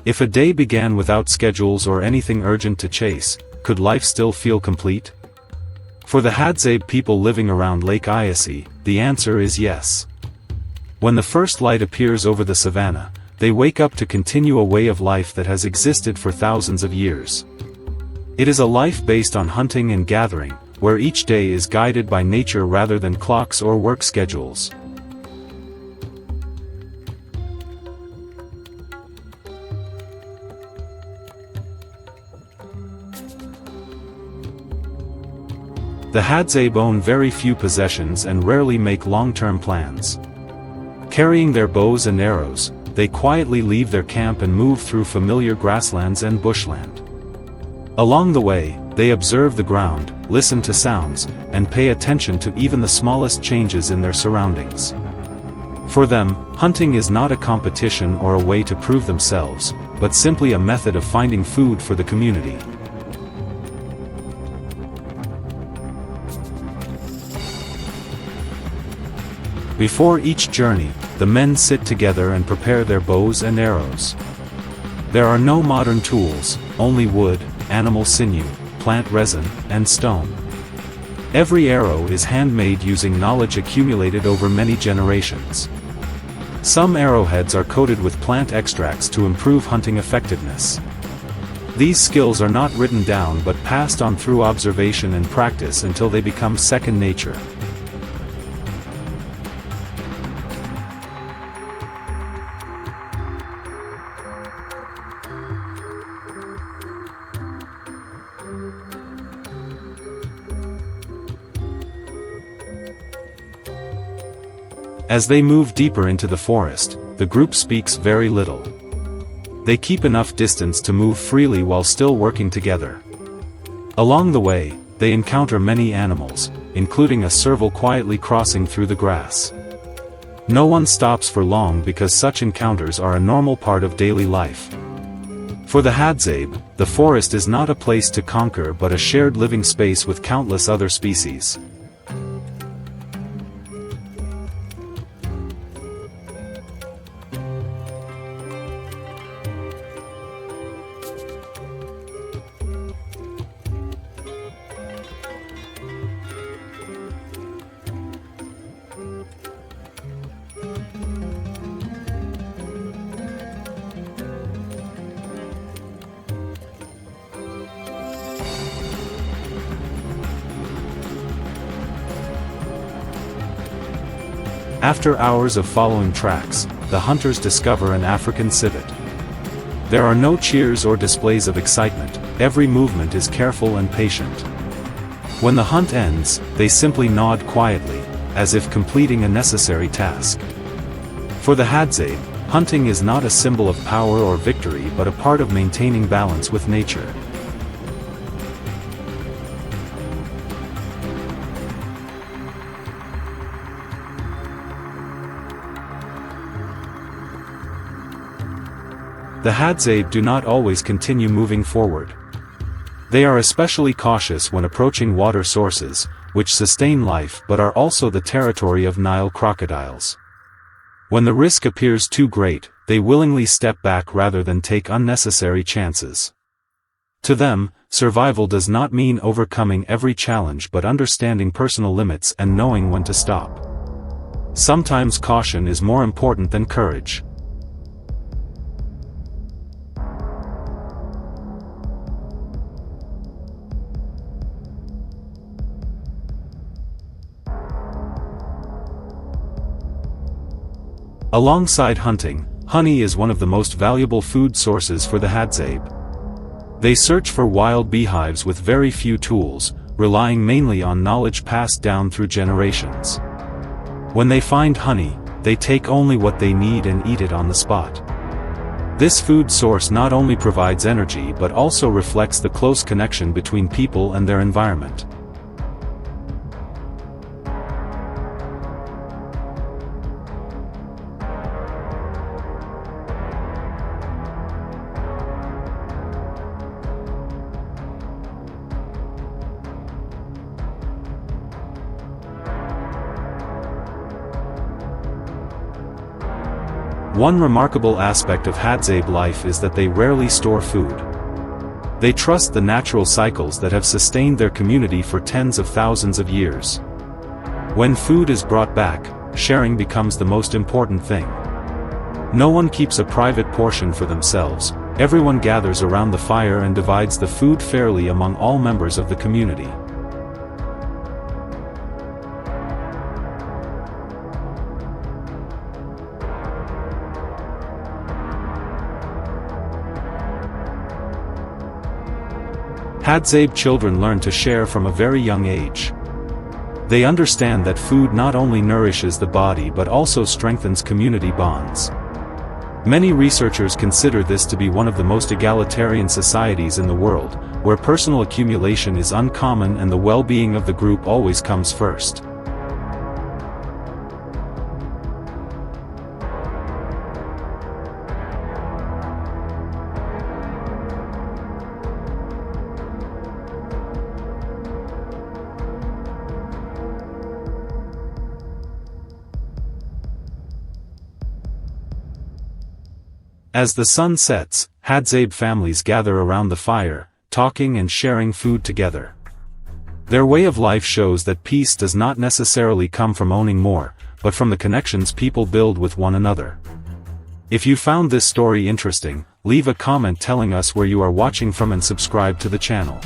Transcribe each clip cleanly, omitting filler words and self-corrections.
If a day began without schedules or anything urgent to chase, could life still feel complete? For the Hadzabe people living around Lake Iasi, the answer is yes. When the first light appears over the savannah, they wake up to continue a way of life that has existed for thousands of years. It is a life based on hunting and gathering, where each day is guided by nature rather than clocks or work schedules. The Hadzabe own very few possessions and rarely make long-term plans. Carrying their bows and arrows, they quietly leave their camp and move through familiar grasslands and bushland. Along the way, they observe the ground, listen to sounds, and pay attention to even the smallest changes in their surroundings. For them, hunting is not a competition or a way to prove themselves, but simply a method of finding food for the community. Before each journey, the men sit together and prepare their bows and arrows. There are no modern tools, only wood, animal sinew, plant resin, and stone. Every arrow is handmade using knowledge accumulated over many generations. Some arrowheads are coated with plant extracts to improve hunting effectiveness. These skills are not written down but passed on through observation and practice until they become second nature. As they move deeper into the forest, the group speaks very little. They keep enough distance to move freely while still working together. Along the way, they encounter many animals, including a serval quietly crossing through the grass. No one stops for long because such encounters are a normal part of daily life. For the Hadzabe, the forest is not a place to conquer but a shared living space with countless other species. After hours of following tracks, the hunters discover an African civet. There are no cheers or displays of excitement, every movement is careful and patient. When the hunt ends, they simply nod quietly, as if completing a necessary task. For the Hadzabe, hunting is not a symbol of power or victory but a part of maintaining balance with nature. The Hadzabe do not always continue moving forward. They are especially cautious when approaching water sources, which sustain life but are also the territory of Nile crocodiles. When the risk appears too great, they willingly step back rather than take unnecessary chances. To them, survival does not mean overcoming every challenge but understanding personal limits and knowing when to stop. Sometimes caution is more important than courage. Alongside hunting, honey is one of the most valuable food sources for the Hadzabe. They search for wild beehives with very few tools, relying mainly on knowledge passed down through generations. When they find honey, they take only what they need and eat it on the spot. This food source not only provides energy but also reflects the close connection between people and their environment. One remarkable aspect of Hadzabe life is that they rarely store food. They trust the natural cycles that have sustained their community for tens of thousands of years. When food is brought back, sharing becomes the most important thing. No one keeps a private portion for themselves. Everyone gathers around the fire and divides the food fairly among all members of the community. Hadzabe children learn to share from a very young age. They understand that food not only nourishes the body but also strengthens community bonds. Many researchers consider this to be one of the most egalitarian societies in the world, where personal accumulation is uncommon and the well-being of the group always comes first. As the sun sets, Hadzabe families gather around the fire, talking and sharing food together. Their way of life shows that peace does not necessarily come from owning more, but from the connections people build with one another. If you found this story interesting, leave a comment telling us where you are watching from and subscribe to the channel.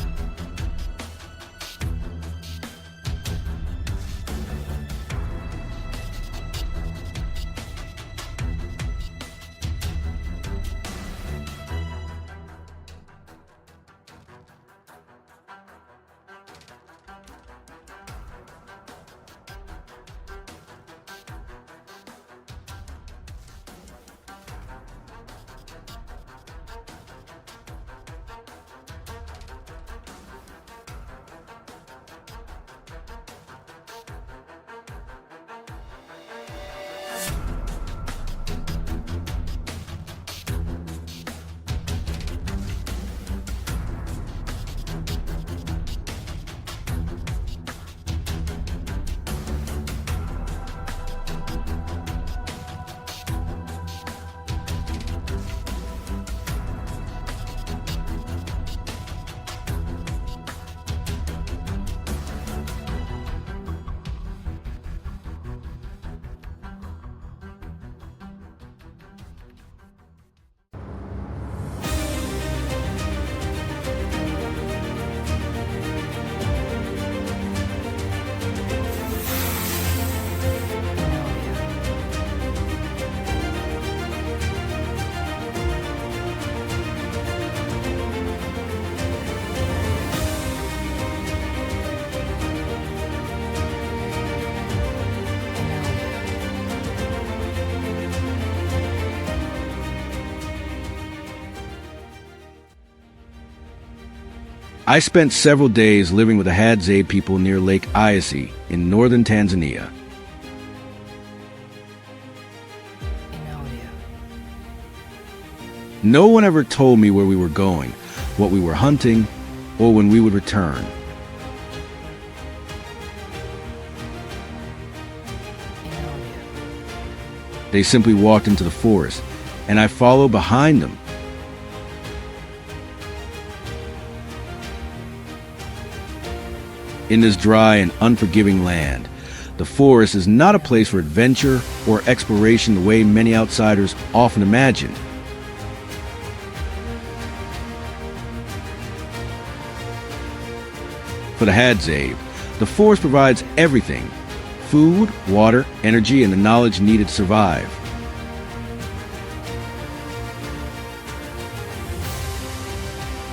I spent several days living with the Hadzabe people near Lake Eyasi in northern Tanzania. No one ever told me where we were going, what we were hunting, or when we would return. They simply walked into the forest, and I followed behind them. In this dry and unforgiving land, the forest is not a place for adventure or exploration the way many outsiders often imagined. For the Hadzabe, the forest provides everything: food, water, energy, and the knowledge needed to survive.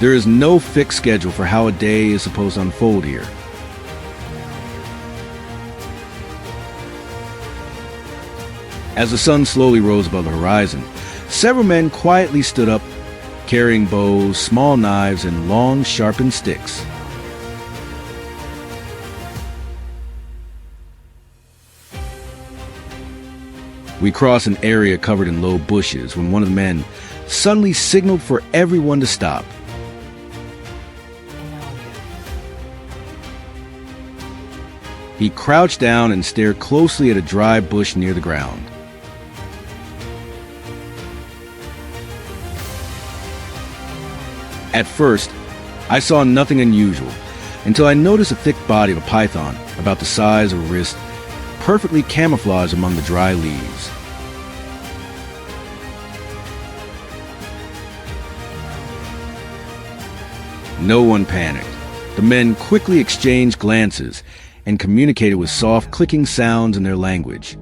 There is no fixed schedule for how a day is supposed to unfold here. As the sun slowly rose above the horizon, several men quietly stood up, carrying bows, small knives, and long, sharpened sticks. We crossed an area covered in low bushes when one of the men suddenly signaled for everyone to stop. He crouched down and stared closely at a dry bush near the ground. At first, I saw nothing unusual until I noticed a thick body of a python about the size of a wrist, perfectly camouflaged among the dry leaves. No one panicked. The men quickly exchanged glances and communicated with soft clicking sounds in their language.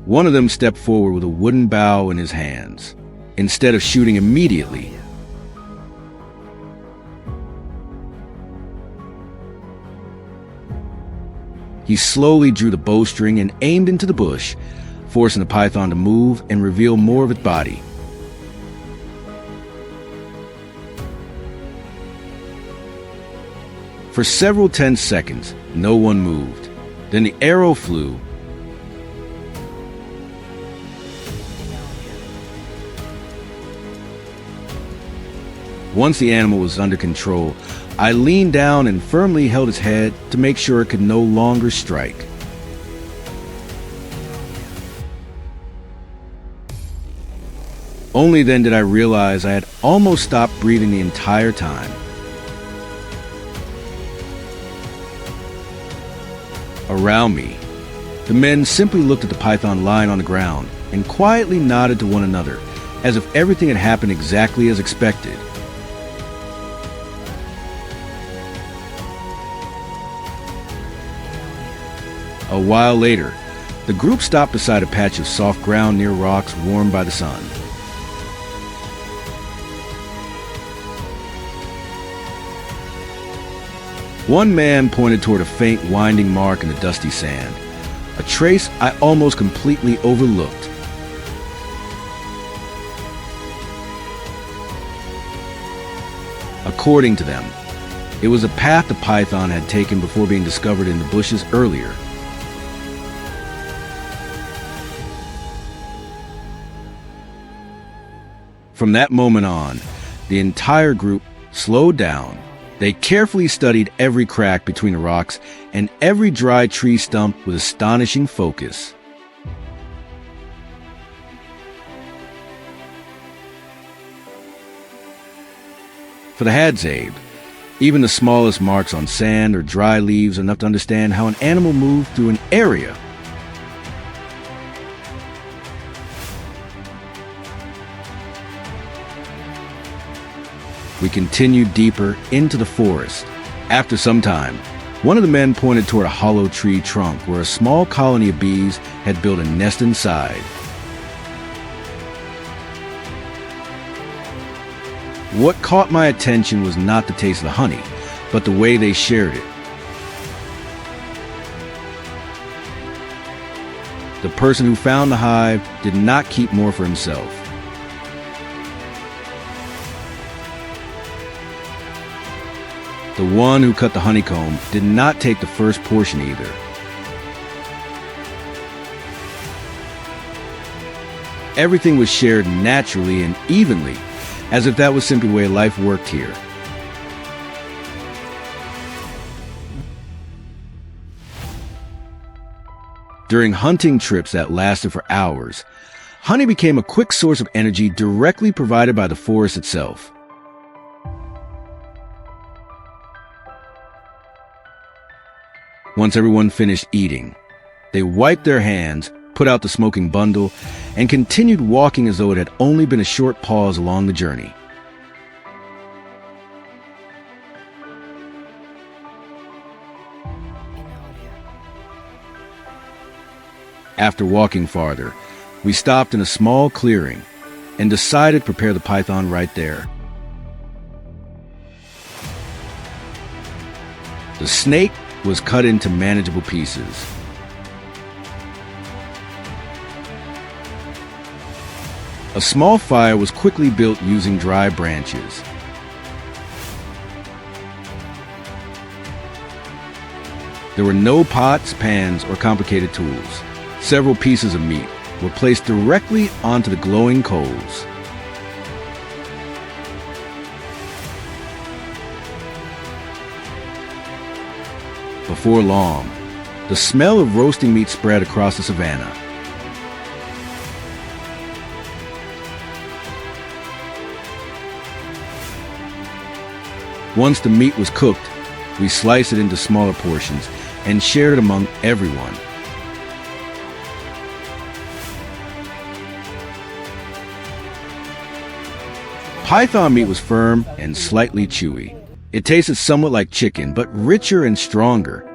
One of them stepped forward with a wooden bow in his hands, instead of shooting immediately. He slowly drew the bowstring and aimed into the bush, forcing the python to move and reveal more of its body. For several tense seconds, no one moved. Then the arrow flew. Once the animal was under control, I leaned down and firmly held its head to make sure it could no longer strike. Only then did I realize I had almost stopped breathing the entire time. Around me, the men simply looked at the python lying on the ground and quietly nodded to one another, as if everything had happened exactly as expected. A while later, the group stopped beside a patch of soft ground near rocks warmed by the sun. One man pointed toward a faint winding mark in the dusty sand, a trace I almost completely overlooked. According to them, it was a path the python had taken before being discovered in the bushes earlier. From that moment on, the entire group slowed down. They carefully studied every crack between the rocks and every dry tree stump with astonishing focus. For the Hadzabe, even the smallest marks on sand or dry leaves are enough to understand how an animal moved through an area. We continued deeper into the forest. After some time, one of the men pointed toward a hollow tree trunk where a small colony of bees had built a nest inside. What caught my attention was not the taste of the honey, but the way they shared it. The person who found the hive did not keep more for himself. The one who cut the honeycomb did not take the first portion either. Everything was shared naturally and evenly, as if that was simply the way life worked here. During hunting trips that lasted for hours, honey became a quick source of energy directly provided by the forest itself. Once everyone finished eating, they wiped their hands, put out the smoking bundle, and continued walking as though it had only been a short pause along the journey. After walking farther, we stopped in a small clearing and decided to prepare the python right there. The snake was cut into manageable pieces. A small fire was quickly built using dry branches. There were no pots, pans, or complicated tools. Several pieces of meat were placed directly onto the glowing coals. Before long, The smell of roasting meat spread across the savannah. Once the meat was cooked, we sliced it into smaller portions and shared it among everyone. Python meat was firm and slightly chewy. It tasted somewhat like chicken, but richer and stronger.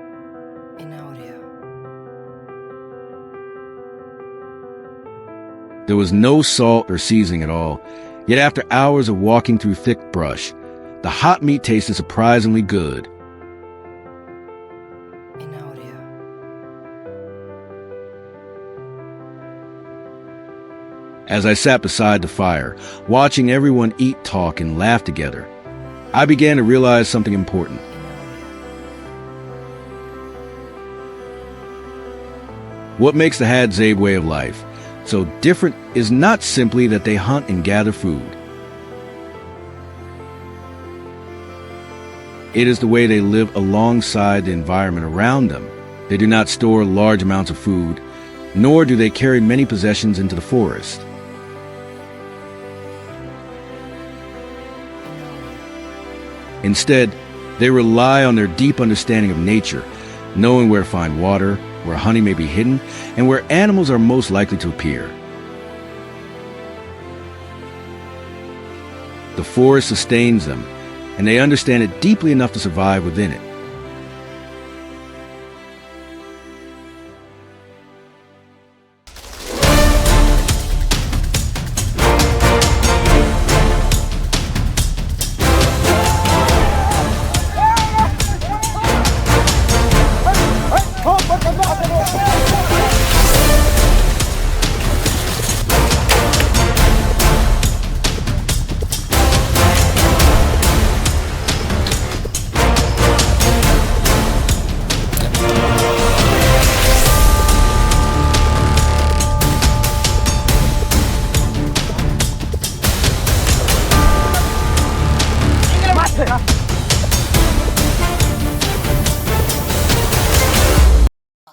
There was no salt or seasoning at all, yet after hours of walking through thick brush, the hot meat tasted surprisingly good. As I sat beside the fire, watching everyone eat, talk, and laugh together, I began to realize something important. What makes the Hadzabe way of life so different is not simply that they hunt and gather food. It is the way they live alongside the environment around them. They do not store large amounts of food, nor do they carry many possessions into the forest. Instead, they rely on their deep understanding of nature, knowing where to find water, where honey may be hidden, and where animals are most likely to appear. The forest sustains them, and they understand it deeply enough to survive within it.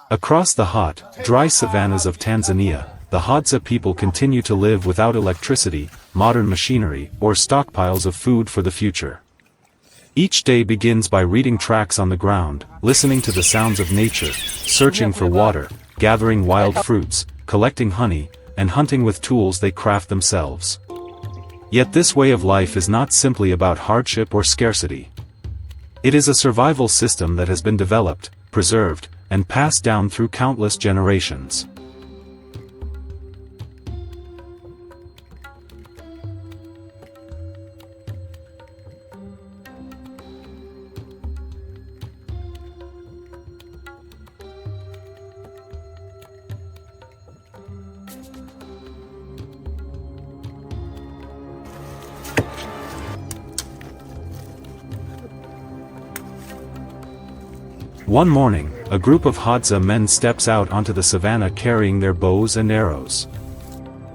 Across the hot, dry savannas of Tanzania, the Hadza people continue to live without electricity, modern machinery, or stockpiles of food for the future. Each day begins by reading tracks on the ground, listening to the sounds of nature, searching for water, gathering wild fruits, collecting honey, and hunting with tools they craft themselves. Yet this way of life is not simply about hardship or scarcity. It is a survival system that has been developed, preserved, and passed down through countless generations. One morning, a group of Hadza men steps out onto the savannah carrying their bows and arrows.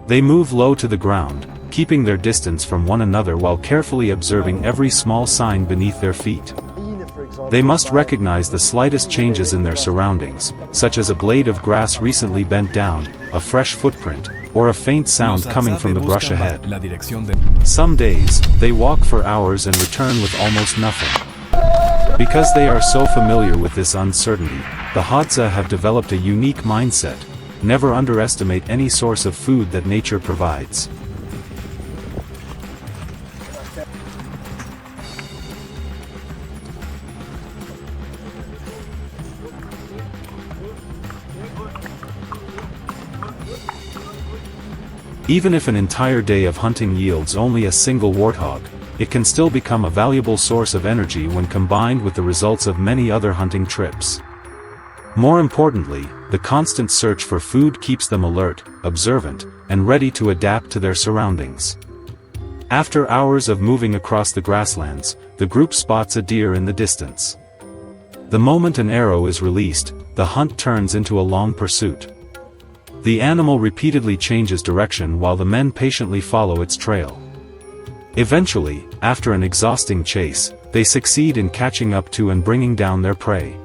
They move low to the ground, keeping their distance from one another while carefully observing every small sign beneath their feet. They must recognize the slightest changes in their surroundings, such as a blade of grass recently bent down, a fresh footprint, or a faint sound coming from the brush ahead. Some days, they walk for hours and return with almost nothing. Because they are so familiar with this uncertainty, the Hadza have developed a unique mindset: never underestimate any source of food that nature provides. Even if an entire day of hunting yields only a single warthog, it can still become a valuable source of energy when combined with the results of many other hunting trips. More importantly, the constant search for food keeps them alert, observant, and ready to adapt to their surroundings. After hours of moving across the grasslands, the group spots a deer in the distance. The moment an arrow is released, the hunt turns into a long pursuit. The animal repeatedly changes direction while the men patiently follow its trail. Eventually, after an exhausting chase, they succeed in catching up to and bringing down their prey.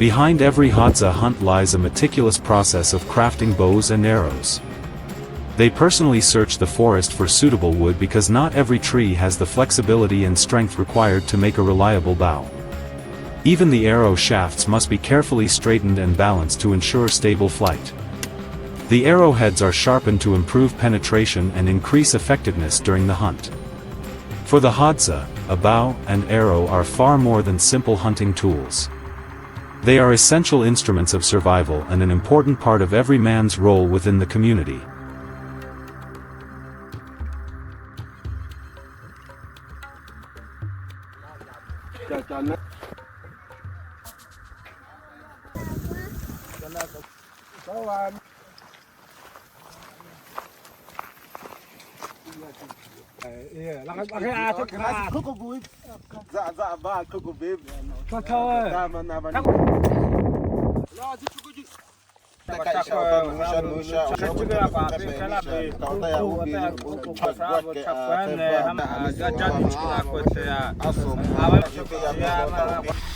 Behind every Hadza hunt lies a meticulous process of crafting bows and arrows. They personally search the forest for suitable wood because not every tree has the flexibility and strength required to make a reliable bow. Even the arrow shafts must be carefully straightened and balanced to ensure stable flight. The arrowheads are sharpened to improve penetration and increase effectiveness during the hunt. For the Hadza, a bow and arrow are far more than simple hunting tools. They are essential instruments of survival and an important part of every man's role within the community.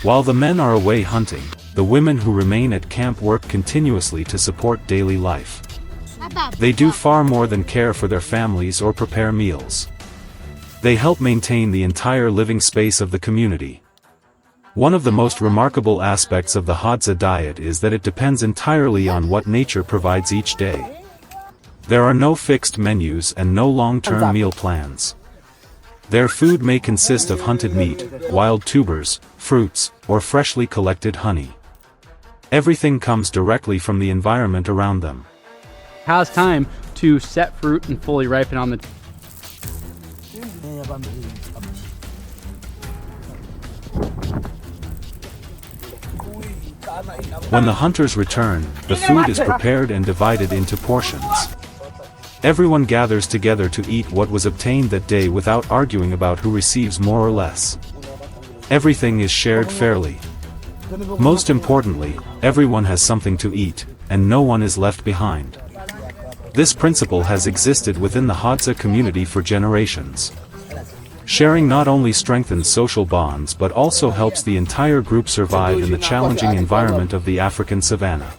While the men are away hunting, the women who remain at camp work continuously to support daily life. They do far more than care for their families or prepare meals. They help maintain the entire living space of the community. One of the most remarkable aspects of the Hadza diet is that it depends entirely on what nature provides each day. There are no fixed menus and no long-term meal plans. Their food may consist of hunted meat, wild tubers, fruits, or freshly collected honey. Everything comes directly from the environment around them. Has time to set fruit and fully ripen on the When the hunters return, the food is prepared and divided into portions. Everyone gathers together to eat what was obtained that day without arguing about who receives more or less. Everything is shared fairly. Most importantly, everyone has something to eat, and no one is left behind. This principle has existed within the Hadza community for generations. Sharing not only strengthens social bonds but also helps the entire group survive in the challenging environment of the African savanna.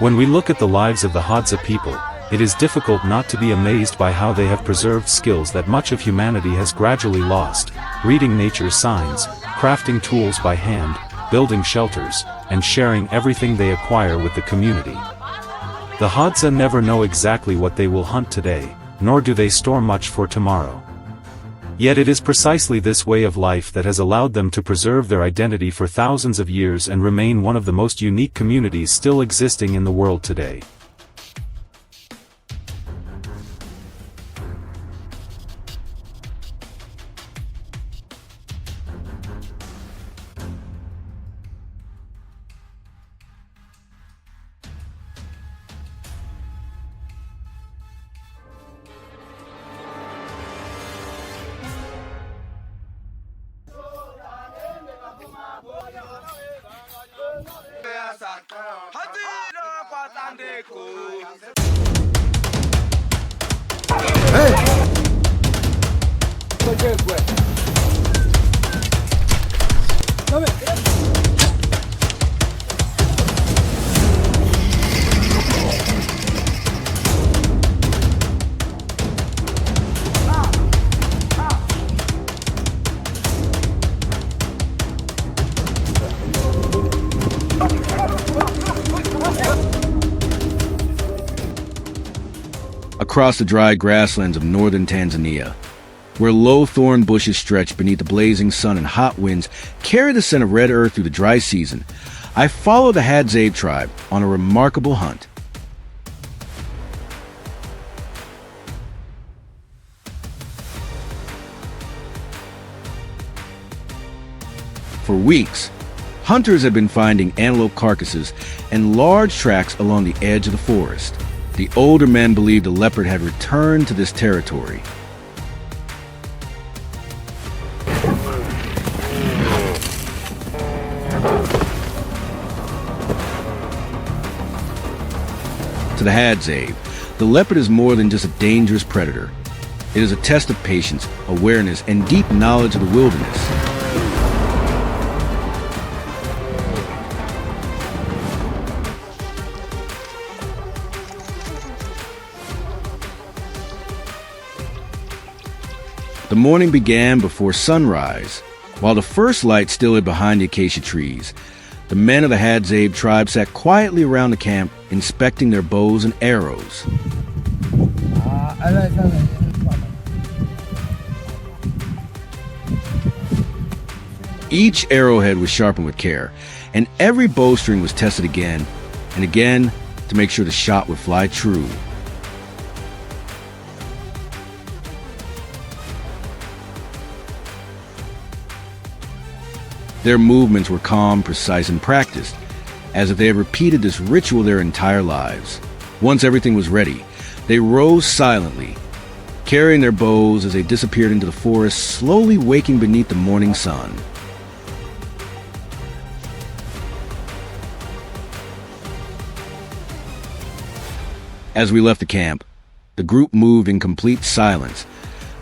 When we look at the lives of the Hadza people, it is difficult not to be amazed by how they have preserved skills that much of humanity has gradually lost: reading nature's signs, crafting tools by hand, building shelters, and sharing everything they acquire with the community. The Hadza never know exactly what they will hunt today, nor do they store much for tomorrow. Yet it is precisely this way of life that has allowed them to preserve their identity for thousands of years and remain one of the most unique communities still existing in the world today. Across the dry grasslands of northern Tanzania, where low thorn bushes stretch beneath the blazing sun and hot winds carry the scent of red earth through the dry season, I follow the Hadzabe tribe on a remarkable hunt. For weeks, hunters had been finding antelope carcasses and large tracks along the edge of the forest. The older men believed a leopard had returned to this territory. To the Hadzabe, the leopard is more than just a dangerous predator. It is a test of patience, awareness, and deep knowledge of the wilderness. The morning began before sunrise. While the first light still hid behind the acacia trees, the men of the Hadzabe tribe sat quietly around the camp, inspecting their bows and arrows. Each arrowhead was sharpened with care, and every bowstring was tested again and again to make sure the shot would fly true. Their movements were calm, precise, and practiced, as if they had repeated this ritual their entire lives. Once everything was ready, they rose silently, carrying their bows as they disappeared into the forest, slowly waking beneath the morning sun. As we left the camp, the group moved in complete silence,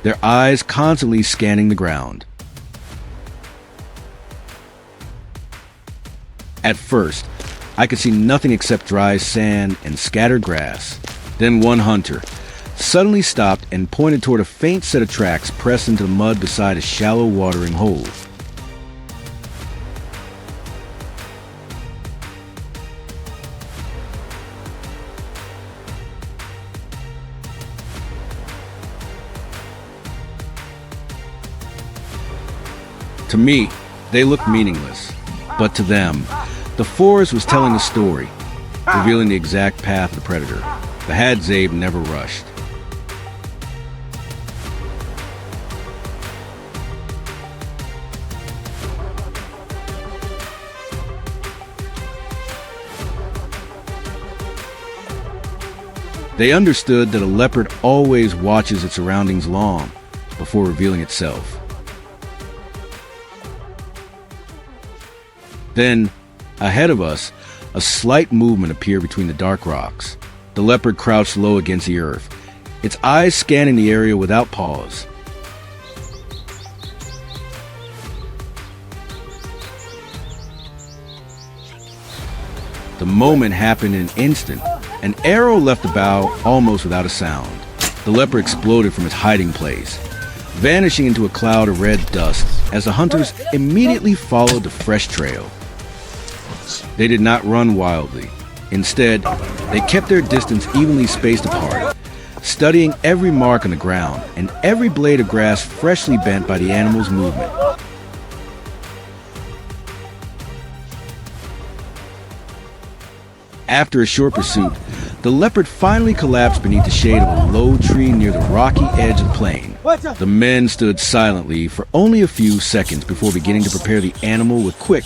their eyes constantly scanning the ground. At first, I could see nothing except dry sand and scattered grass. Then one hunter suddenly stopped and pointed toward a faint set of tracks pressed into the mud beside a shallow watering hole. To me, they looked meaningless, but to them, the forest was telling a story, revealing the exact path of the predator. The Hadzabe never rushed. They understood that a leopard always watches its surroundings long before revealing itself. Then, ahead of us, a slight movement appeared between the dark rocks. The leopard crouched low against the earth, its eyes scanning the area without pause. The moment happened in an instant. An arrow left the bow almost without a sound. The leopard exploded from its hiding place, vanishing into a cloud of red dust as the hunters immediately followed the fresh trail. They did not run wildly. Instead, they kept their distance evenly spaced apart, studying every mark on the ground and every blade of grass freshly bent by the animal's movement. After a short pursuit, the leopard finally collapsed beneath the shade of a low tree near the rocky edge of the plain. The men stood silently for only a few seconds before beginning to prepare the animal with quick,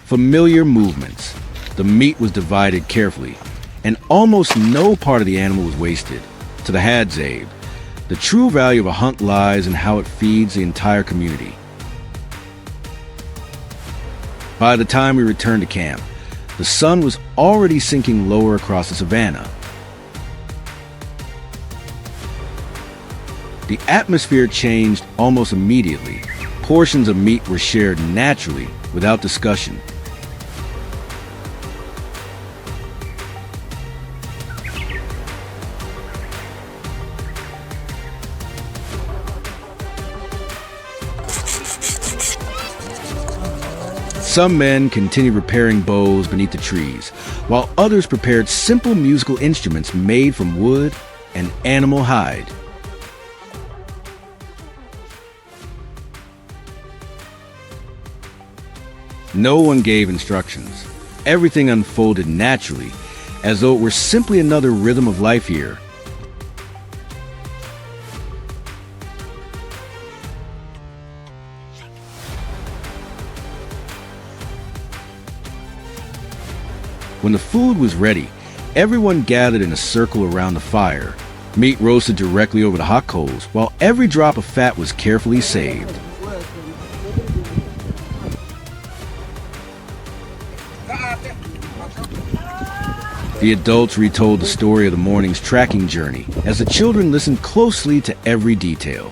familiar movements. The meat was divided carefully, and almost no part of the animal was wasted. To the Hadzabe, the true value of a hunt lies in how it feeds the entire community. By the time we returned to camp, the sun was already sinking lower across the savanna. The atmosphere changed almost immediately. Portions of meat were shared naturally, without discussion. Some men continued repairing bows beneath the trees, while others prepared simple musical instruments made from wood and animal hide. No one gave instructions. Everything unfolded naturally, as though it were simply another rhythm of life here. When the food was ready, everyone gathered in a circle around the fire. Meat roasted directly over the hot coals, while every drop of fat was carefully saved. The adults retold the story of the morning's tracking journey, as the children listened closely to every detail.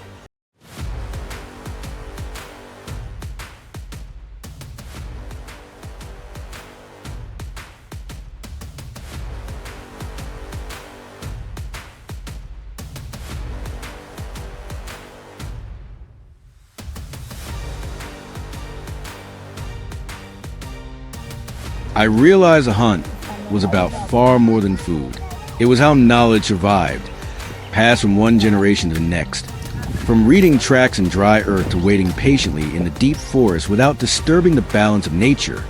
I realized the hunt was about far more than food. It was how knowledge survived, passed from one generation to the next. From reading tracks in dry earth to waiting patiently in the deep forest without disturbing the balance of nature.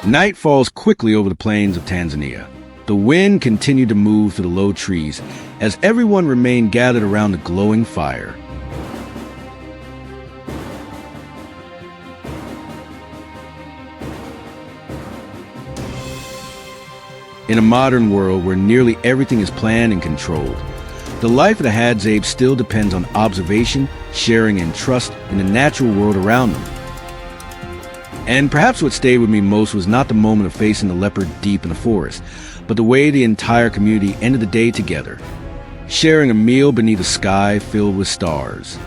Night falls quickly over the plains of Tanzania. The wind continued to move through the low trees as everyone remained gathered around the glowing fire. In a modern world where nearly everything is planned and controlled, the life of the Hadzabe still depends on observation, sharing, and trust in the natural world around them. And perhaps what stayed with me most was not the moment of facing the leopard deep in the forest, but the way the entire community ended the day together, sharing a meal beneath a sky filled with stars.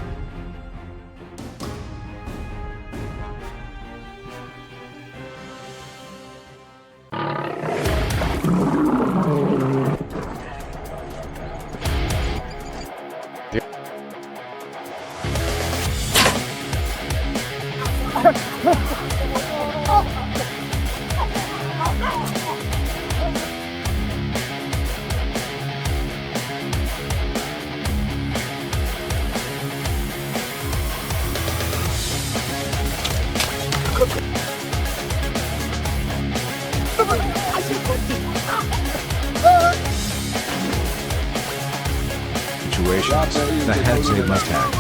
The Hadzabe must act.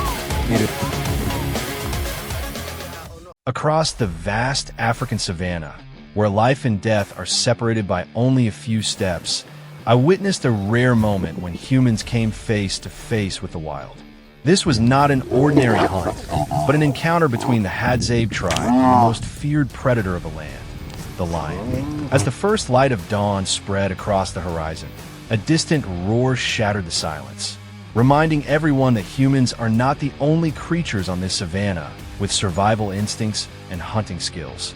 Across the vast African savanna, where life and death are separated by only a few steps, I witnessed a rare moment when humans came face to face with the wild. This was not an ordinary hunt, but an encounter between the Hadzabe tribe and the most feared predator of the land, the lion. As the first light of dawn spread across the horizon, a distant roar shattered the silence, reminding everyone that humans are not the only creatures on this savanna with survival instincts and hunting skills.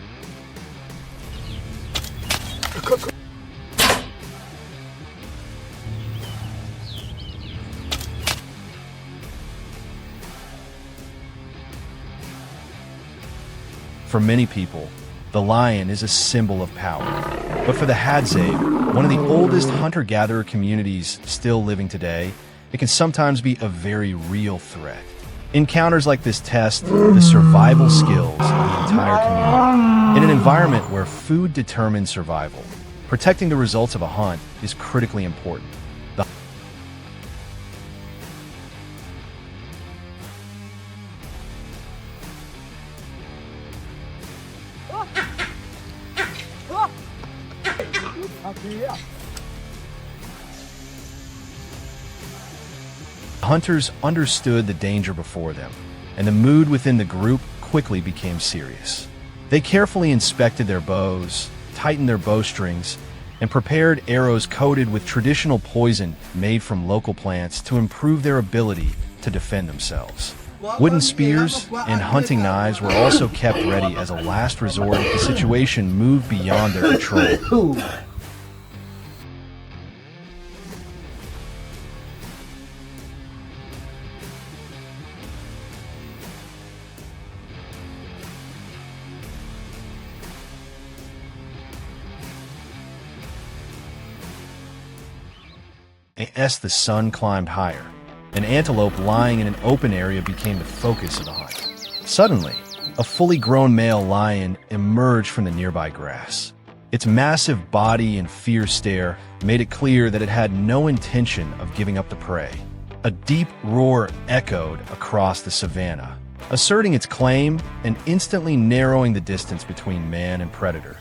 For many people, the lion is a symbol of power. But for the Hadzabe, one of the oldest hunter-gatherer communities still living today, it can sometimes be a very real threat. Encounters like this test the survival skills of the entire community. In an environment where food determines survival, protecting the results of a hunt is critically important. Hunters understood the danger before them, and the mood within the group quickly became serious. They carefully inspected their bows, tightened their bowstrings, and prepared arrows coated with traditional poison made from local plants to improve their ability to defend themselves. Wooden spears and hunting knives were also kept ready as a last resort if the situation moved beyond their control. As the sun climbed higher, an antelope lying in an open area became the focus of the hunt. Suddenly, a fully grown male lion emerged from the nearby grass. Its massive body and fierce stare made it clear that it had no intention of giving up the prey. A deep roar echoed across the savanna, asserting its claim and instantly narrowing the distance between man and predator.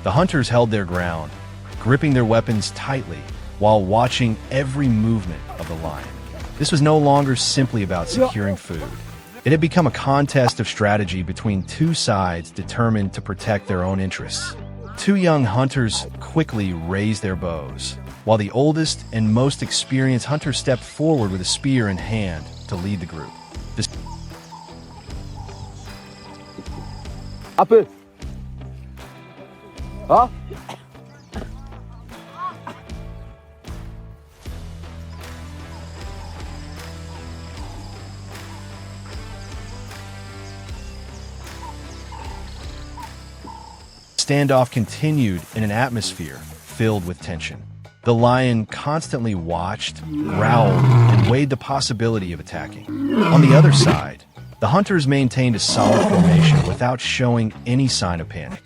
The hunters held their ground, gripping their weapons tightly while watching every movement of the lion. This was no longer simply about securing food. It had become a contest of strategy between two sides determined to protect their own interests. Two young hunters quickly raised their bows, while the oldest and most experienced hunter stepped forward with a spear in hand to lead the group. Standoff continued in an atmosphere filled with tension. The lion constantly watched, growled, and weighed the possibility of attacking. On the other side, the hunters maintained a solid formation without showing any sign of panic.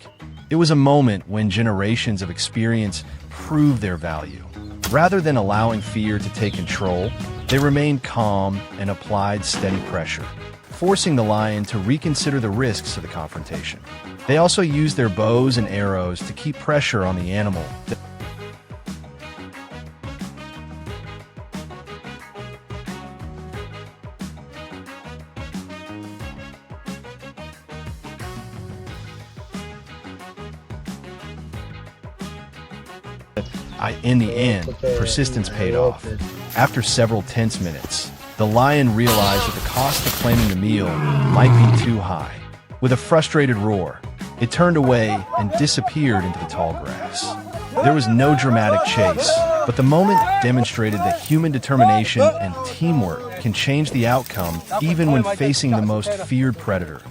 It was a moment when generations of experience proved their value. Rather than allowing fear to take control, they remained calm and applied steady pressure, forcing the lion to reconsider the risks of the confrontation. They also used their bows and arrows to keep pressure on the animal. In the end, persistence paid off. After several tense minutes, the lion realized that the cost of claiming the meal might be too high. With a frustrated roar, it turned away and disappeared into the tall grass. There was no dramatic chase, but the moment demonstrated that human determination and teamwork can change the outcome even when facing the most feared predator.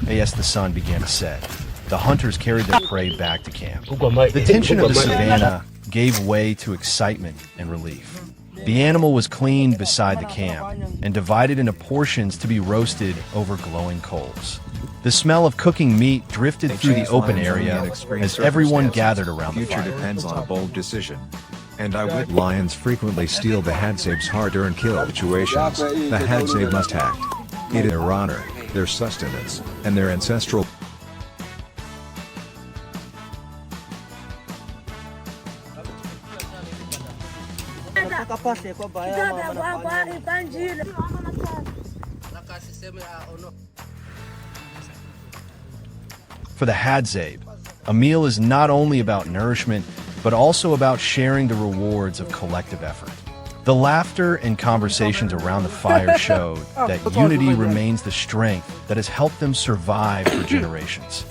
As the sun began to set, the hunters carried their prey back to camp. The tension of the savanna gave way to excitement and relief. The animal was cleaned beside the camp and divided into portions to be roasted over glowing coals. The smell of cooking meat drifted through the open area as everyone gathered around the fire. Future depends on a bold decision. And lions frequently steal the Hadzabe's hard-earned kill situations. The Hadzabe must act. It is their honor, their sustenance, and their ancestral. For the Hadzabe, a meal is not only about nourishment, but also about sharing the rewards of collective effort. The laughter and conversations around the fire showed that unity remains the strength that has helped them survive for generations.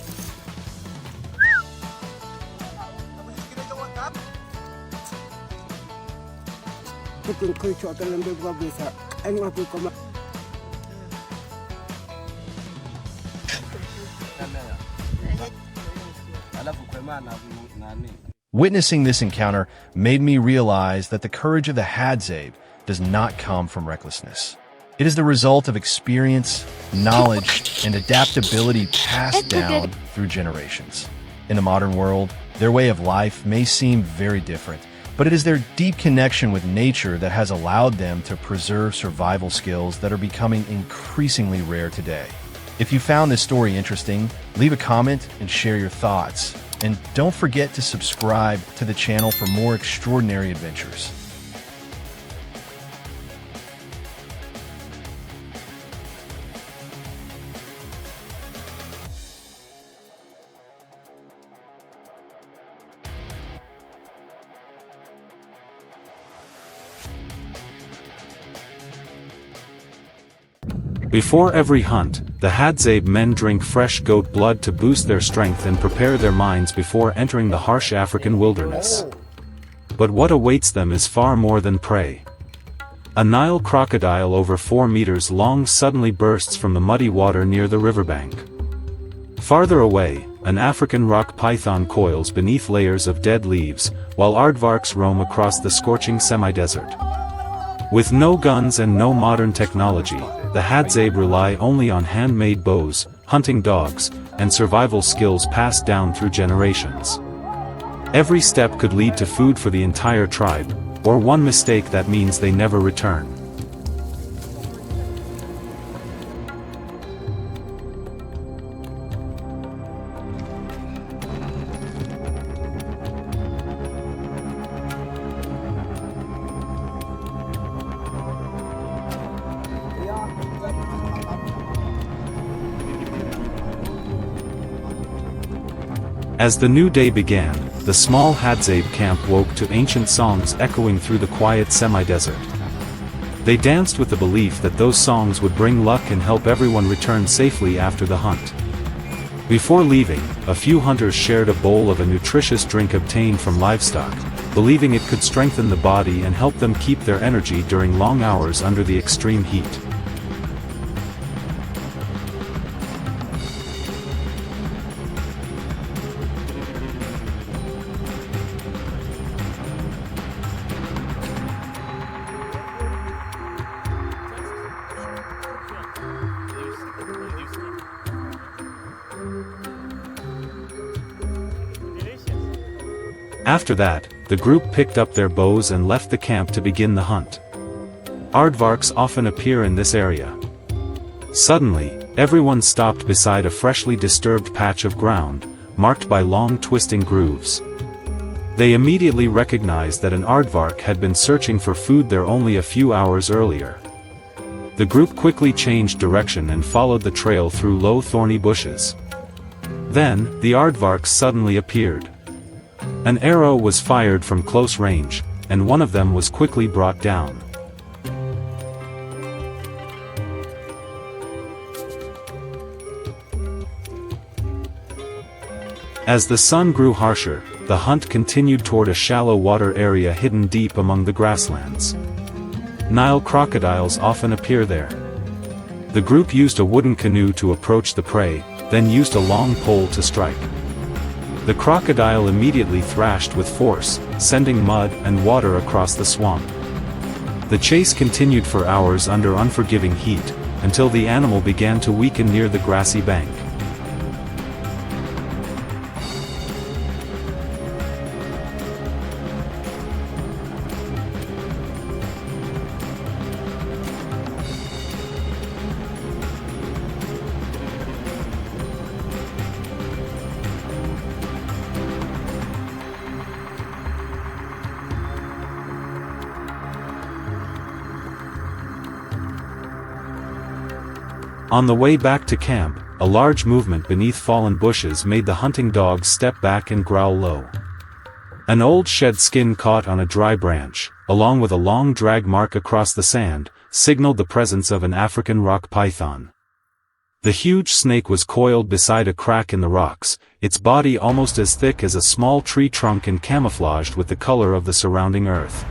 Witnessing this encounter made me realize that the courage of the Hadzabe does not come from recklessness. It is the result of experience, knowledge, and adaptability passed down through generations. In the modern world, Their way of life may seem very different, but it is their deep connection with nature that has allowed them to preserve survival skills that are becoming increasingly rare today. If you found this story interesting, leave a comment and share your thoughts. And don't forget to subscribe to the channel for more extraordinary adventures. Before every hunt, the Hadzabe men drink fresh goat blood to boost their strength and prepare their minds before entering the harsh African wilderness. But what awaits them is far more than prey. A Nile crocodile over 4 meters long suddenly bursts from the muddy water near the riverbank. Farther away, an African rock python coils beneath layers of dead leaves, while aardvarks roam across the scorching semi-desert. With no guns and no modern technology, the Hadzabe rely only on handmade bows, hunting dogs, and survival skills passed down through generations. Every step could lead to food for the entire tribe, or one mistake that means they never return. As the new day began, the small Hadzabe camp woke to ancient songs echoing through the quiet semi-desert. They danced with the belief that those songs would bring luck and help everyone return safely after the hunt. Before leaving, a few hunters shared a bowl of a nutritious drink obtained from livestock, believing it could strengthen the body and help them keep their energy during long hours under the extreme heat. After that, the group picked up their bows and left the camp to begin the hunt. Aardvarks often appear in this area. Suddenly, everyone stopped beside a freshly disturbed patch of ground, marked by long twisting grooves. They immediately recognized that an aardvark had been searching for food there only a few hours earlier. The group quickly changed direction and followed the trail through low thorny bushes. Then, the aardvarks suddenly appeared. An arrow was fired from close range, and one of them was quickly brought down. As the sun grew harsher, the hunt continued toward a shallow water area hidden deep among the grasslands. Nile crocodiles often appear there. The group used a wooden canoe to approach the prey, then used a long pole to strike. The crocodile immediately thrashed with force, sending mud and water across the swamp. The chase continued for hours under unforgiving heat, until the animal began to weaken near the grassy bank. On the way back to camp, a large movement beneath fallen bushes made the hunting dogs step back and growl low. An old shed skin caught on a dry branch, along with a long drag mark across the sand, signaled the presence of an African rock python. The huge snake was coiled beside a crack in the rocks, its body almost as thick as a small tree trunk and camouflaged with the color of the surrounding earth.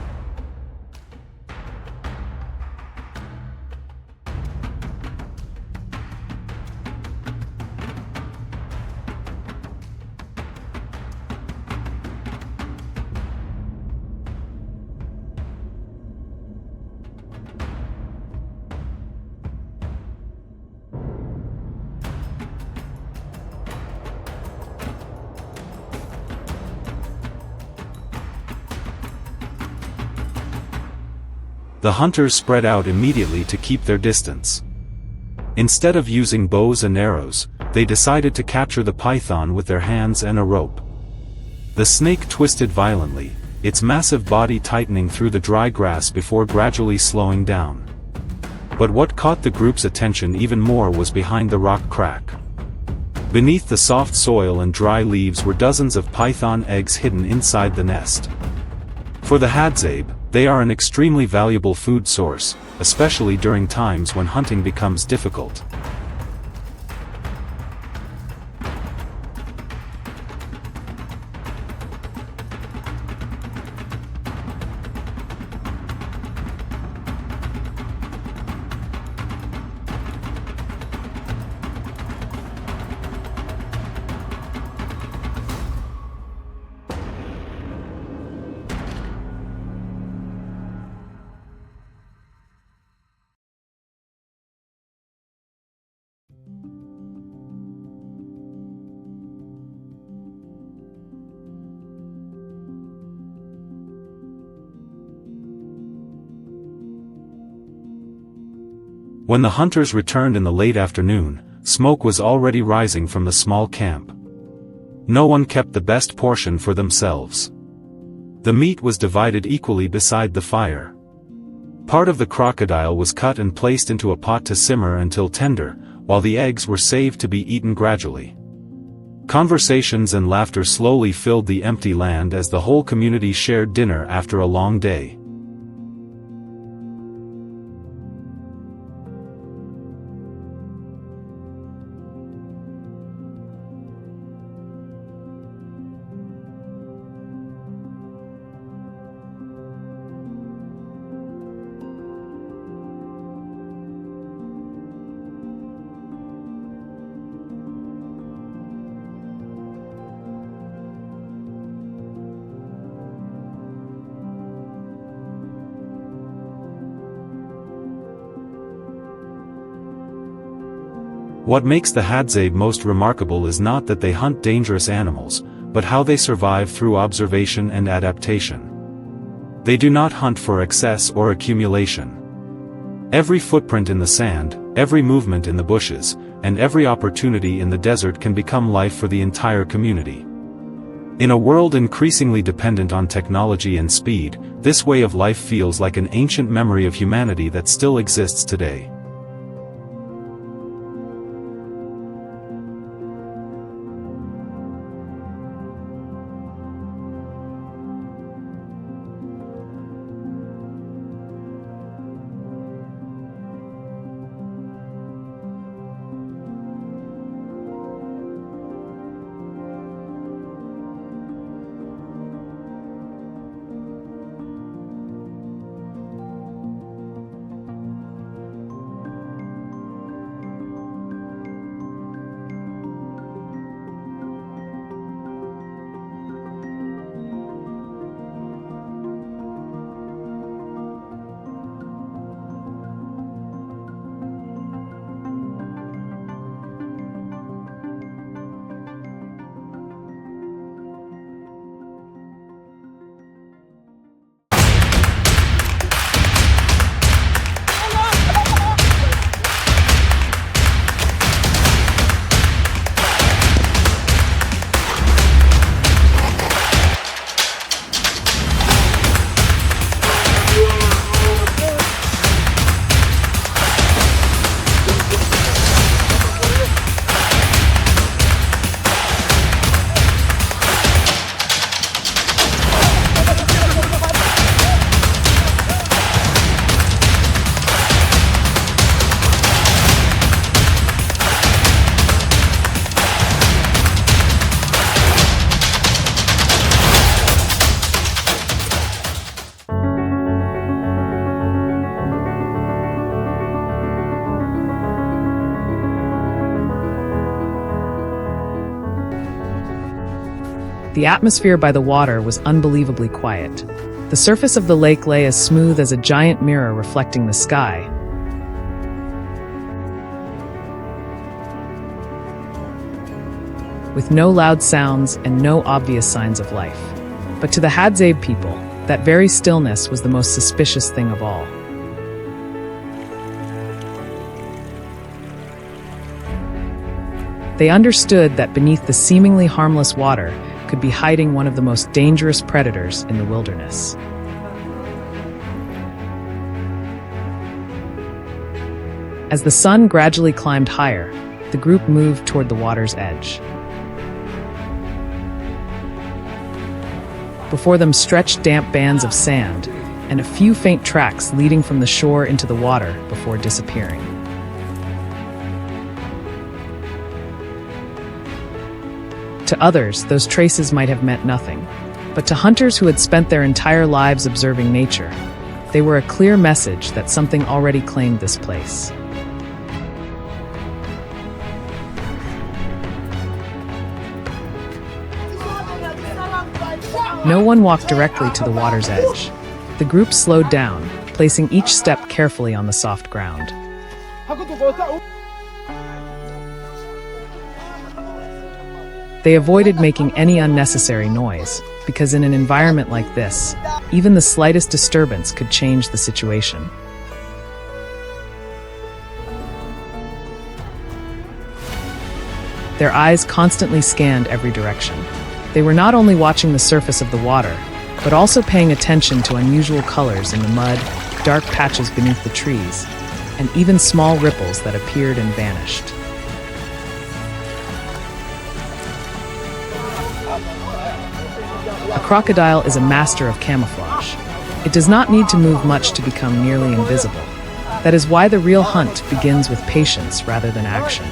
The hunters spread out immediately to keep their distance. Instead of using bows and arrows, they decided to capture the python with their hands and a rope. The snake twisted violently, its massive body tightening through the dry grass before gradually slowing down. But what caught the group's attention even more was behind the rock crack. Beneath the soft soil and dry leaves were dozens of python eggs hidden inside the nest. For the Hadzabe, they are an extremely valuable food source, especially during times when hunting becomes difficult. When the hunters returned in the late afternoon, smoke was already rising from the small camp. No one kept the best portion for themselves. The meat was divided equally beside the fire. Part of the crocodile was cut and placed into a pot to simmer until tender, while the eggs were saved to be eaten gradually. Conversations and laughter slowly filled the empty land as the whole community shared dinner after a long day. What makes the Hadzabe most remarkable is not that they hunt dangerous animals, but how they survive through observation and adaptation. They do not hunt for excess or accumulation. Every footprint in the sand, every movement in the bushes, and every opportunity in the desert can become life for the entire community. In a world increasingly dependent on technology and speed, this way of life feels like an ancient memory of humanity that still exists today. The atmosphere by the water was unbelievably quiet. The surface of the lake lay as smooth as a giant mirror reflecting the sky. With no loud sounds and no obvious signs of life. But to the Hadzabe people, that very stillness was the most suspicious thing of all. They understood that beneath the seemingly harmless water could be hiding one of the most dangerous predators in the wilderness. As the sun gradually climbed higher, the group moved toward the water's edge. Before them stretched damp bands of sand and a few faint tracks leading from the shore into the water before disappearing. To others, those traces might have meant nothing, but to hunters who had spent their entire lives observing nature, they were a clear message that something already claimed this place. No one walked directly to the water's edge. The group slowed down, placing each step carefully on the soft ground. They avoided making any unnecessary noise, because in an environment like this, even the slightest disturbance could change the situation. Their eyes constantly scanned every direction. They were not only watching the surface of the water, but also paying attention to unusual colors in the mud, dark patches beneath the trees, and even small ripples that appeared and vanished. A crocodile is a master of camouflage. It does not need to move much to become nearly invisible. That is why the real hunt begins with patience rather than action.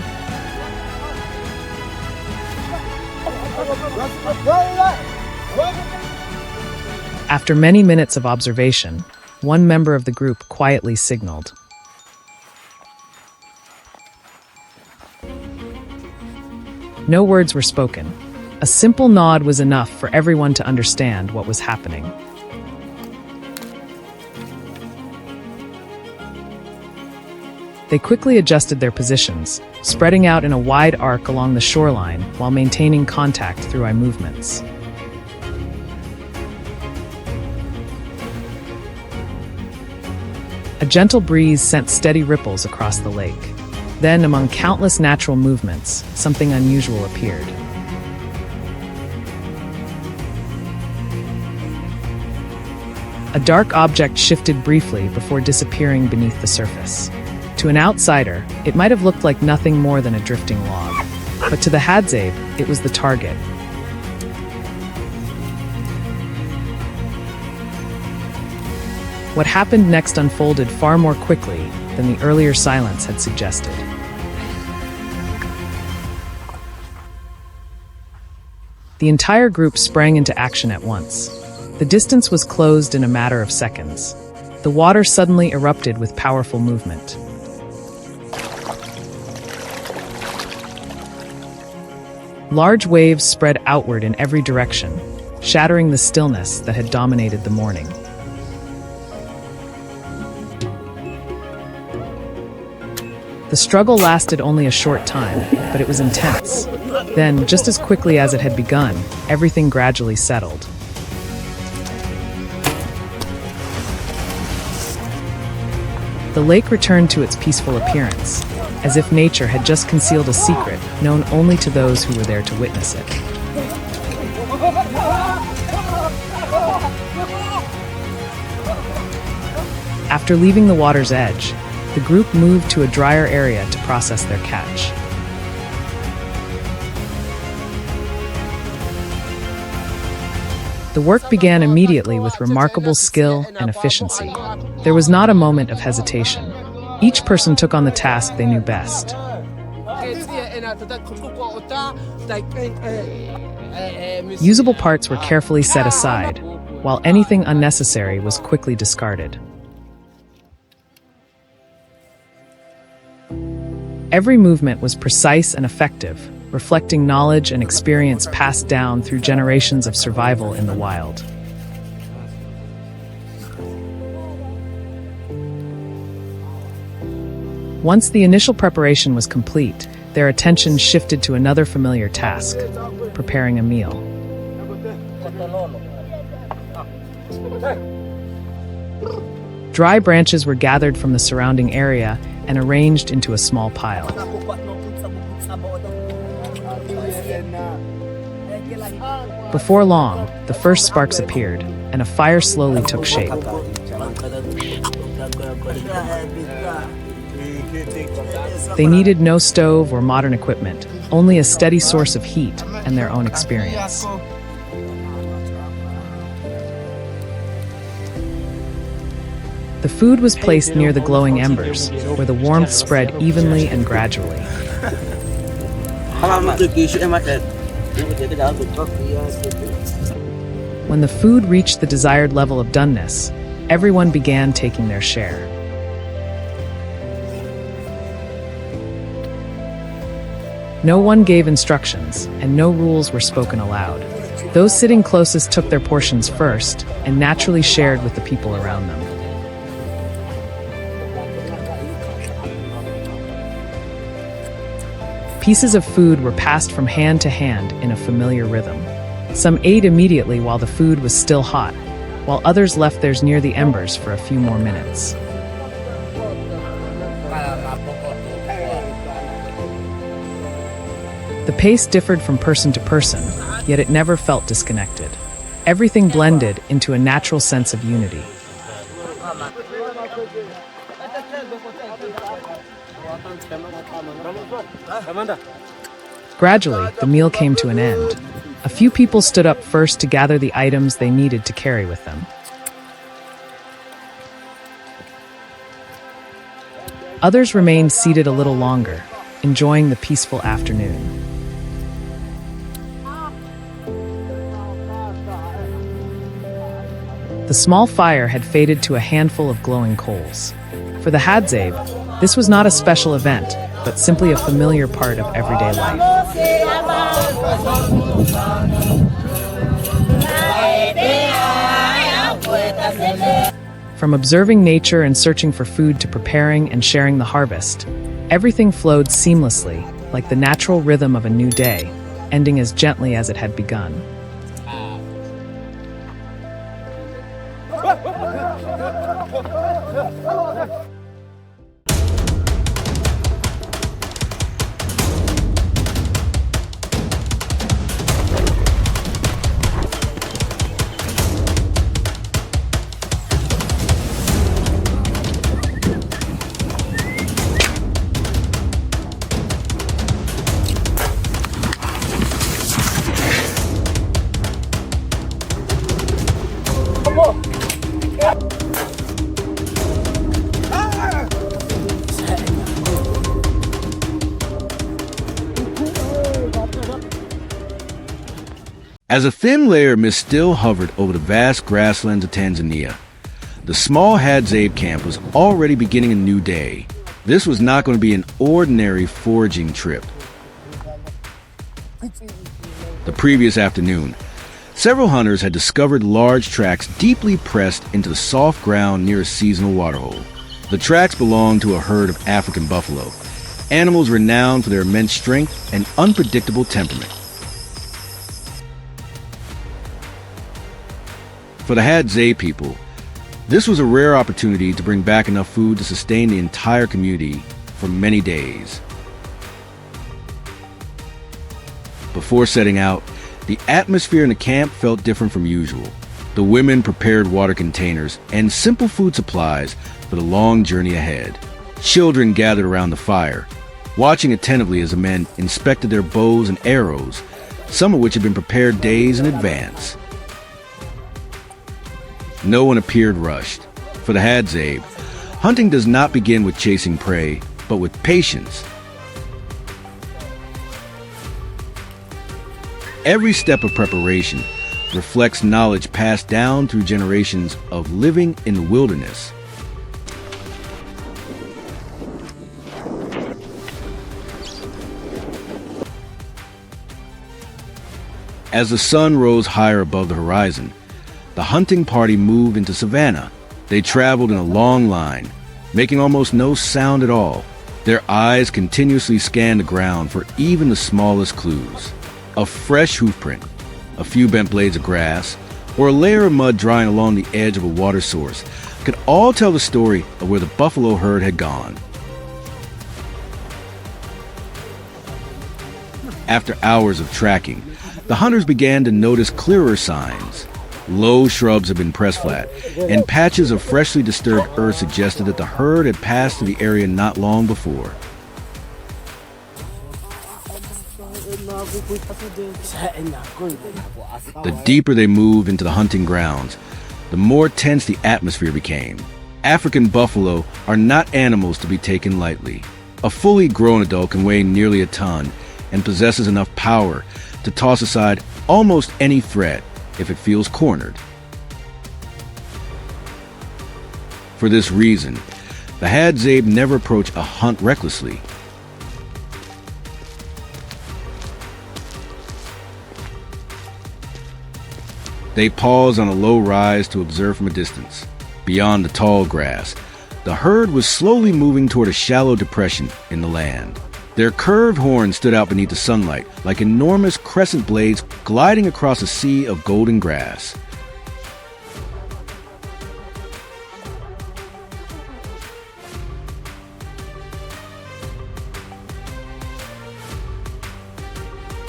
After many minutes of observation, one member of the group quietly signaled. No words were spoken. A simple nod was enough for everyone to understand what was happening. They quickly adjusted their positions, spreading out in a wide arc along the shoreline while maintaining contact through eye movements. A gentle breeze sent steady ripples across the lake. Then, among countless natural movements, something unusual appeared. A dark object shifted briefly before disappearing beneath the surface. To an outsider, it might have looked like nothing more than a drifting log, but to the Hadzabe, it was the target. What happened next unfolded far more quickly than the earlier silence had suggested. The entire group sprang into action at once. The distance was closed in a matter of seconds. The water suddenly erupted with powerful movement. Large waves spread outward in every direction, shattering the stillness that had dominated the morning. The struggle lasted only a short time, but it was intense. Then, just as quickly as it had begun, everything gradually settled. The lake returned to its peaceful appearance, as if nature had just concealed a secret known only to those who were there to witness it. After leaving the water's edge, the group moved to a drier area to process their catch. The work began immediately with remarkable skill and efficiency. There was not a moment of hesitation. Each person took on the task they knew best. Usable parts were carefully set aside, while anything unnecessary was quickly discarded. Every movement was precise and effective, reflecting knowledge and experience passed down through generations of survival in the wild. Once the initial preparation was complete, their attention shifted to another familiar task, preparing a meal. Dry branches were gathered from the surrounding area and arranged into a small pile. Before long, the first sparks appeared, and a fire slowly took shape. They needed no stove or modern equipment, only a steady source of heat and their own experience. The food was placed near the glowing embers, where the warmth spread evenly and gradually. When the food reached the desired level of doneness, everyone began taking their share. No one gave instructions, and no rules were spoken aloud. Those sitting closest took their portions first, and naturally shared with the people around them. Pieces of food were passed from hand to hand in a familiar rhythm. Some ate immediately while the food was still hot, while others left theirs near the embers for a few more minutes. The pace differed from person to person, yet it never felt disconnected. Everything blended into a natural sense of unity. Gradually, the meal came to an end. A few people stood up first to gather the items they needed to carry with them. Others remained seated a little longer, enjoying the peaceful afternoon. The small fire had faded to a handful of glowing coals. For the Hadzabe, this was not a special event, but simply a familiar part of everyday life. From observing nature and searching for food to preparing and sharing the harvest, everything flowed seamlessly, like the natural rhythm of a new day, ending as gently as it had begun. As a thin layer of mist still hovered over the vast grasslands of Tanzania, the small Hadzabe camp was already beginning a new day. This was not going to be an ordinary foraging trip. The previous afternoon, several hunters had discovered large tracks deeply pressed into the soft ground near a seasonal waterhole. The tracks belonged to a herd of African buffalo, animals renowned for their immense strength and unpredictable temperament. For the Hadzabe people, this was a rare opportunity to bring back enough food to sustain the entire community for many days. Before setting out, the atmosphere in the camp felt different from usual. The women prepared water containers and simple food supplies for the long journey ahead. Children gathered around the fire, watching attentively as the men inspected their bows and arrows, some of which had been prepared days in advance. No one appeared rushed. For the Hadzabe, hunting does not begin with chasing prey, but with patience. Every step of preparation reflects knowledge passed down through generations of living in the wilderness. As the sun rose higher above the horizon, the hunting party moved into savanna. They traveled in a long line, making almost no sound at all. Their eyes continuously scanned the ground for even the smallest clues. A fresh hoofprint, a few bent blades of grass, or a layer of mud drying along the edge of a water source could all tell the story of where the buffalo herd had gone. After hours of tracking, the hunters began to notice clearer signs. Low shrubs had been pressed flat, and patches of freshly disturbed earth suggested that the herd had passed through the area not long before. The deeper they moved into the hunting grounds, the more tense the atmosphere became. African buffalo are not animals to be taken lightly. A fully grown adult can weigh nearly a ton and possesses enough power to toss aside almost any threat if it feels cornered. For this reason, the Hadzabe never approach a hunt recklessly. They pause on a low rise to observe from a distance. Beyond the tall grass, the herd was slowly moving toward a shallow depression in the land. Their curved horns stood out beneath the sunlight like enormous crescent blades gliding across a sea of golden grass.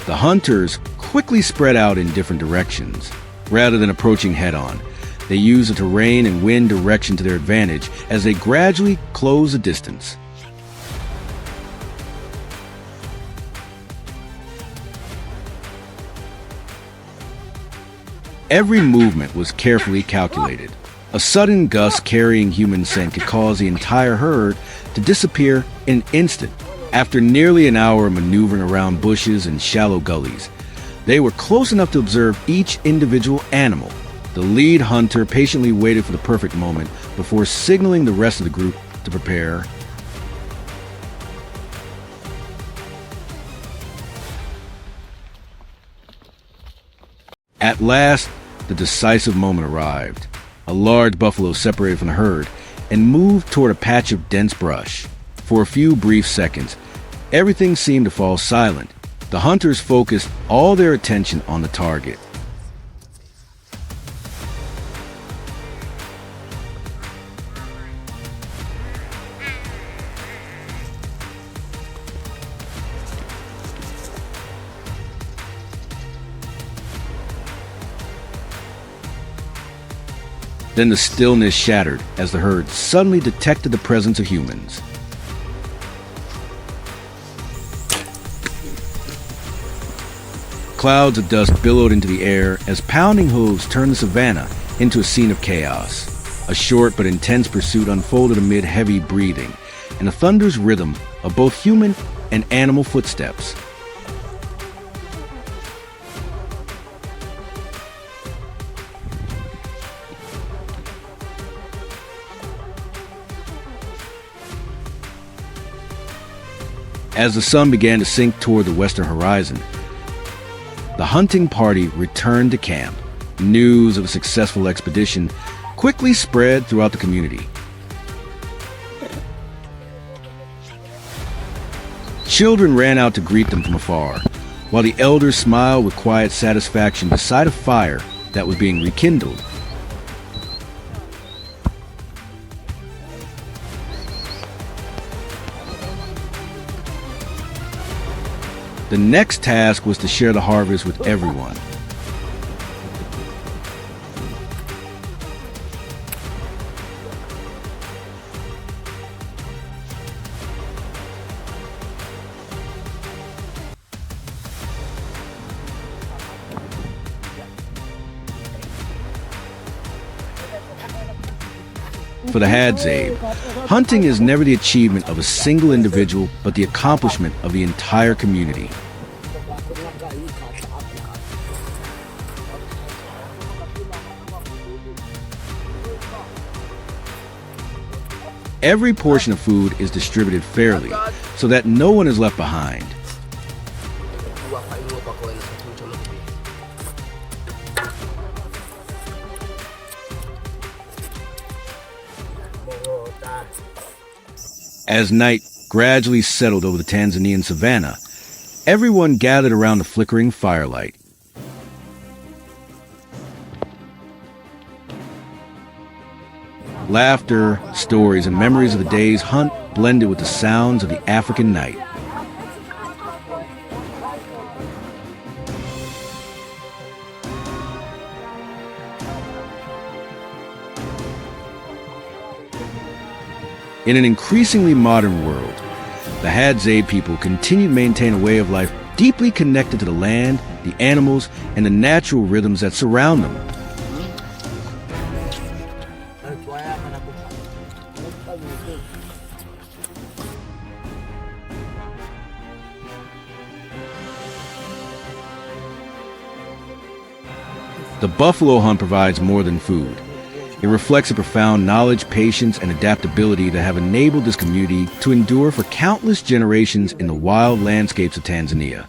The hunters quickly spread out in different directions. Rather than approaching head-on, they used the terrain and wind direction to their advantage as they gradually closed the distance. Every movement was carefully calculated. A sudden gust carrying human scent could cause the entire herd to disappear in an instant. After nearly an hour of maneuvering around bushes and shallow gullies, they were close enough to observe each individual animal. The lead hunter patiently waited for the perfect moment before signaling the rest of the group to prepare. At last, the decisive moment arrived. A large buffalo separated from the herd and moved toward a patch of dense brush. For a few brief seconds, everything seemed to fall silent. The hunters focused all their attention on the target. Then the stillness shattered as the herd suddenly detected the presence of humans. Clouds of dust billowed into the air as pounding hooves turned the savannah into a scene of chaos. A short but intense pursuit unfolded amid heavy breathing and a thunderous rhythm of both human and animal footsteps. As the sun began to sink toward the western horizon, the hunting party returned to camp. News of a successful expedition quickly spread throughout the community. Children ran out to greet them from afar, while the elders smiled with quiet satisfaction beside a fire that was being rekindled. The next task was to share the harvest with everyone. For the Hadzabe, hunting is never the achievement of a single individual, but the accomplishment of the entire community. Every portion of food is distributed fairly, so that no one is left behind. As night gradually settled over the Tanzanian savannah, everyone gathered around the flickering firelight. Laughter, stories, and memories of the day's hunt blended with the sounds of the African night. In an increasingly modern world, the Hadzabe people continue to maintain a way of life deeply connected to the land, the animals, and the natural rhythms that surround them. The buffalo hunt provides more than food. It reflects a profound knowledge, patience, and adaptability that have enabled this community to endure for countless generations in the wild landscapes of Tanzania.